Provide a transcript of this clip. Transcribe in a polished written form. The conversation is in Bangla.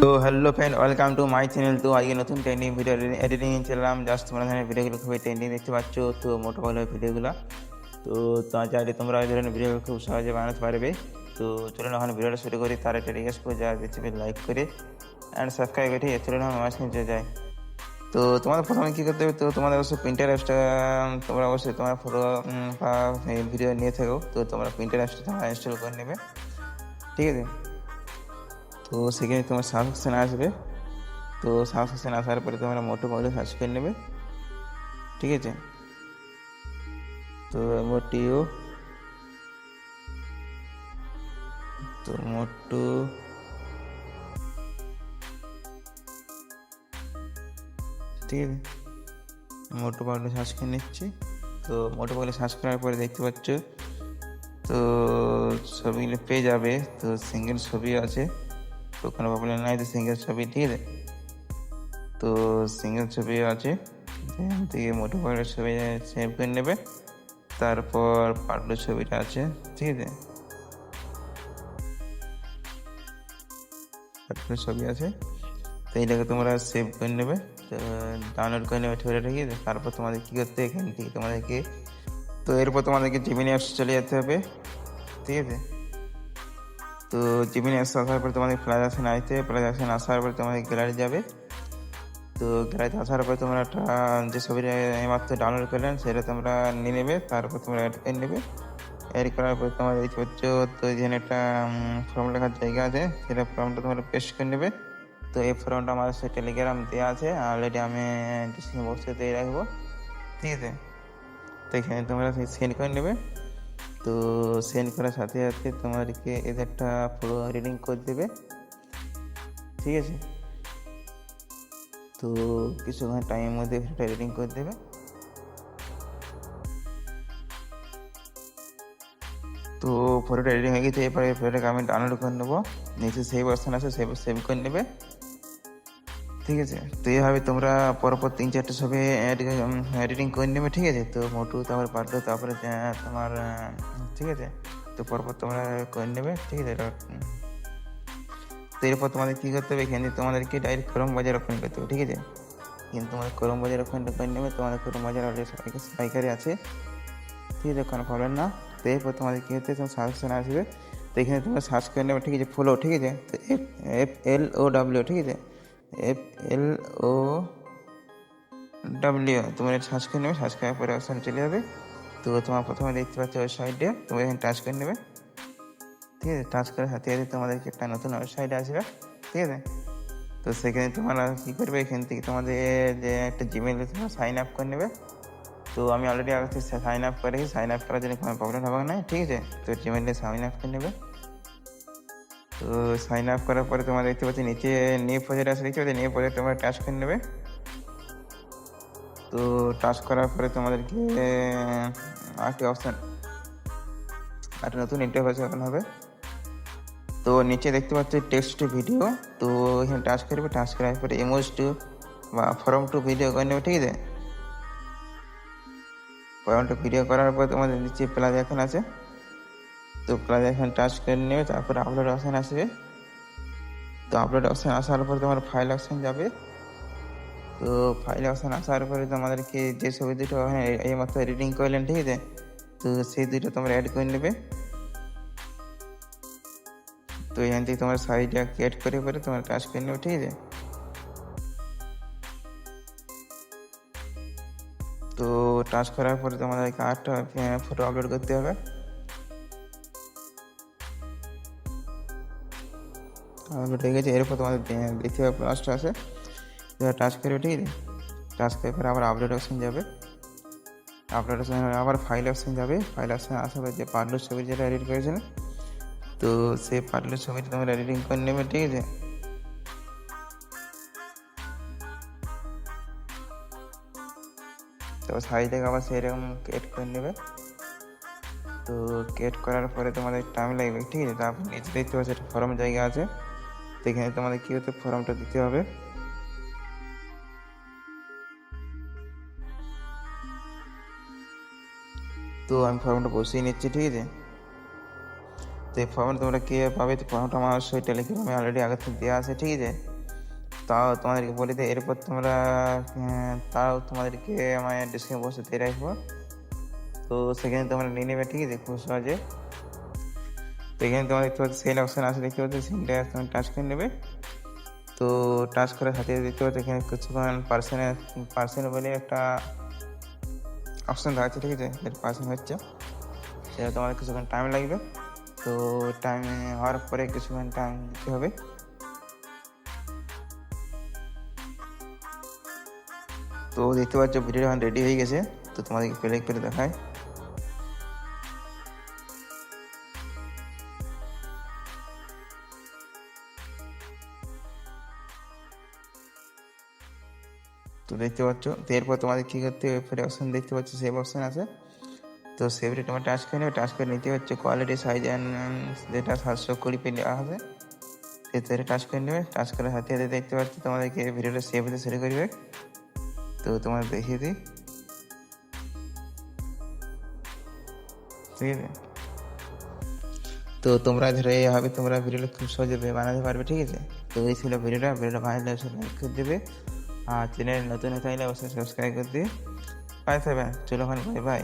তো hello friend, welcome to my channel. তো আজকে নতুন ট্রেন্ডিং ভিডিও এডিটিং চললাম। জাস্ট তোমরা ধরনের ভিডিওগুলো খুবই ট্রেন্ডিং দেখতে পাচ্ছ, তো মোটো ভালো ভিডিওগুলো। তো চাইলে তোমরা এই ধরনের ভিডিও খুব সহজে বানাতে পারবে। তো চলুন এখন ভিডিওটা শুরু করি। তার একটা রিকোয়েস্ট করে যারা দেখছে লাইক করে অ্যান্ড সাবস্ক্রাইব করে চলুন আমার মাস নিয়ে যায়। তো তোমাদের প্রথমে কী করতে হবে, তো তোমাদের অবশ্যই প্রিন্টারেস্টটা তোমরা অবশ্যই তোমার ফটো বা ভিডিও নিয়ে থাকো, তো তোমরা প্রিন্টারেস্টটা তোমরা ইনস্টল করে নেবে, ঠিক আছে। তো সেখানে তোমার সার্চ অপশান আসবে। তো সার্চ অপশান আসার পরে তোমরা মোটো বলে সার্চ করে নেবে, ঠিক আছে। তো মোটিও তো মোটো ঠিক আছে, মোটো বলে সার্চ করে নিচ্ছি। তো মোটো বলে সার্চ করার পরে দেখতে পাচ্ছ তো ছবিগুলো পেয়ে যাবে। তো সিঙ্গেল ছবি আছে, তো কোনো প্রবলেম নাই। তো সিঙ্গেল ছবি, ঠিক আছে। তো সিঙ্গেল ছবি আছে, এখান থেকে মোটো বলে ছবি সেভ করে নেবে। তারপর পার্টলো ছবিটা আছে, ঠিক আছে, পার্টলো ছবি আছে। তো এইটাকে তোমরা সেভ করে নেবে, তো ডাউনলোড করে নেবে ছবিটা, ঠিক আছে। তারপর তোমাদের কী করতে হবে, এখান থেকে তোমাদেরকে তো এরপর তোমাদেরকে জিমিনি অ্যাপস চলে যেতে হবে, ঠিক আছে। তো জিমিনি অ্যাপস আসার পরে তোমাদের প্লাস অপশান আসতে হবে। প্লাস অপশান আসার পরে তোমাদের গ্যালারি যাবে। তো গ্যালারিতে আসার পরে তোমরা একটা যে ছবিটা এইমাত্র ডাউনলোড করলেন সেটা তোমরা নিয়ে নেবে। তারপর তোমরা অ্যাড করে নেবে। অ্যাড করার পরে তোমার দেখতে পাচ্ছ তো এখানে একটা ফর্ম লেখার জায়গা আছে, সেটা ফর্মটা তোমরা পেস্ট করে নেবে। তো এই ফর্মটা আমাদের সাথে টেলিগ্রাম দেওয়া আছে অলরেডি, আমি ডিসক্রিপশন বক্সে দিয়ে রাখবো, ঠিক আছে। তো এখানে তোমরা সেন্ড করে নেবে। তো সেন্ড করার সাথে সাথে তোমাদেরকে এদের একটা পুরো রিডিং করে দেবে, ঠিক আছে। তো কিছুক্ষণ টাইমের মধ্যে সেটা রিডিং করে দেবে। তো ফটোটা রেডি হয়ে গেছে। এরপরে ফটোটাকে আমি ডাউনলোড করে নেবো। নিচে সেভ অপশান আছে, সেভ করে নেবে, ঠিক আছে। তো এইভাবে তোমরা পরপর 3-4টে ছবি এডিটিং করে নেবে, ঠিক আছে। তো মোটু, তারপরে পারলো, তারপরে তোমার ঠিক আছে। তো পরপর তোমরা করে নেবে, ঠিক আছে। তো এরপর তোমাদের কী করতে হবে, এখানে তোমাদেরকে ডাইরেক্ট ক্রোম বাজার ওপেন করতে হবে, ঠিক আছে। কিন্তু তোমাদের ক্রোম বাজার ওপেনটা করে নেবে। তোমাদের ক্রোম বাজার অলরেডি সবাইকারই আছে, ঠিক আছে, কোনো প্রবলেম না। তো এরপর তোমাদের কী হচ্ছে, তোমার সাজেশন আসবে। তো এখানে তোমরা সার্চ করে নেবে, ঠিক আছে, ফলো, ঠিক আছে। তো FLOW, ঠিক আছে, FLOW তোমরা সার্চ করে নেবে। সার্চ করার পরে অপশান চলে যাবে। তো তোমার প্রথমে দেখতে পাচ্ছ ওয়েবসাইটে, তোমরা এখানে টাচ করে নেবে, ঠিক আছে। টাচ করার সাথে সাথে তোমাদেরকে একটা নতুন ওয়েবসাইট আসবে, ঠিক আছে। তো সেখানে তোমরা কী করবে, এখান থেকে তোমাদের যে একটা জিমেইলে তোমরা সাইন আপ করে নেবে। তো আমি অলরেডি আগে থেকে সাইন আপ করেছি, সাইন আপ করার জন্য কোনো প্রবলেম হবে না, ঠিক আছে। তো জিমেইলে সাইন আপ করে নেবে। তো সাইন আপ করার পরে তোমরা দেখতে পাচ্ছি নিচে নিউ প্রজেক্ট আসে, দেখতে পাচ্ছি নিউ প্রজেক্ট তোমরা টাচ করে নেবে। তো টাচ করার পরে তোমাদেরকে আরেকটি অপশান, একটা নতুন ইন্টারফেস ওপেন হবে। তো নিচে দেখতে পাচ্ছি টেক্সট টু ভিডিও। তো এখানে টাচ করবে। টাচ করার পরে ইমোজ টু বা ফর্ম টু ভিডিও করে নেবে, ঠিক আছে। ফর্ম টু ভিডিও করার পর তোমাদের নিচে প্লাস এখন আছে। তো প্লাস এখন টাচ করে নেবে। তারপরে আপলোড অপশান আসবে। তো আপলোড অপশান আসার পরে তোমার ফাইল অপশান যাবে। তো ফাইল অপশান আসার পরে তোমাদেরকে যে ছবি দুটো এইমাত্র এডিটিং করলেন, ঠিক আছে, তো সেই দুটো তোমরা অ্যাড করে নেবে। তো এখান থেকে তোমার সাইডটা অ্যাড করে পরে তোমার টাচ করে নেবে, ঠিক আছে। তো টাচ করার পরে তোমাদেরকে আরেকটা ফটো আপলোড করতে হবে। আপলোড হয়ে গেছে। এরপর তোমাদের দেখতে হবে প্লাসটা আছে, টাচ করবে, ঠিক আছে। টাচ করার পরে আবার আপলোড অপশান যাবে। আপলোড অপশান আবার ফাইল অপশান যাবে। ফাইল অপশান আসার পরে যে পার্টলোর ছবি যেটা এডিট করেছিল, তো সেই পার্টলোর ছবিটা তোমরা এডিটিং করে নেবে, ঠিক আছে। তো সাইজটাকে আবার সেরকম কেট করে নেবে। তো কেট করার পরে তোমাদের টাইম লাগবে, ঠিক আছে। তারপর নিচে দেখতে পাচ্ছি একটা ফর্ম জায়গা আছে। তো এখানে তোমাদের কী হচ্ছে, ফর্মটা দিতে হবে। তো আমি ফর্মটা বসিয়ে নিচ্ছি, ঠিক আছে। তো এই ফর্মটা তোমরা কীভাবে পাবে, তো ফর্মটা আমার সেই টেলিগ্রামে অলরেডি আগে থেকে দেওয়া আছে, ঠিক আছে। তাও তোমাদেরকে বলে দিই, এরপর তোমরা তাও তোমাদেরকে আমার ডিসক্রিপশন বক্সে দিয়ে রাখবো, তো সেখানে তোমরা নিয়ে নেবে, ঠিক আছে, খুব সহজে। তো এখানে তোমরা দেখতে পাচ্ছ সেল অপশন আছে, দেখতে পাচ্ছ সেলটা তুমি টাচ করে নেবে। তো টাচ করার সাথে দেখতে পাচ্ছ এখানে কিছুক্ষণ পার্সেন্ট বলে একটা অপশন দেখাচ্ছে, ঠিক আছে, এর পার্সেন্ট হচ্ছে, সেটা তোমার কিছুক্ষণ টাইম লাগবে। তো টাইম হওয়ার পরে কিছুক্ষণ টাইম দিতে হবে। তো দেখতে পাচ্ছ ভিডিও এখন রেডি হয়ে গেছে, তো তোমাদেরকে প্লে করে দেখায়। তো দেখতে পাচ্ছ, তো এরপর তোমাদের কী করতে হবে, ফের অপশন দেখতে পাচ্ছ সেভ অপশন আছে, তো সেভটি তোমার টাচ করে নেবে। টাচ করে নিতে হচ্ছে কোয়ালিটি সাইজ অ্যান্ড যেটা 720p দেওয়া হবে, সেটা টাচ করে নেবে। টাচ করার হাতে হাতে দেখতে পাচ্ছ তোমাদেরকে ভিডিওটা সেভ হতে শুরু করবে। তো তোমার দেখিয়ে দিই, ঠিক আছে। তো তোমরা ধরো এইভাবে তোমরা ভিডিওটা খুব সহজে বানাতে পারবে, ঠিক আছে। তো এই ছিল ভিডিওটা ভালো লাগলে লাইক করে দেবে, আর চ্যানেল নতুন হয়ে থাকলে অবশ্যই সাবস্ক্রাইব করে দিয়ে পাই থাকবেন। চলো, বাই বাই।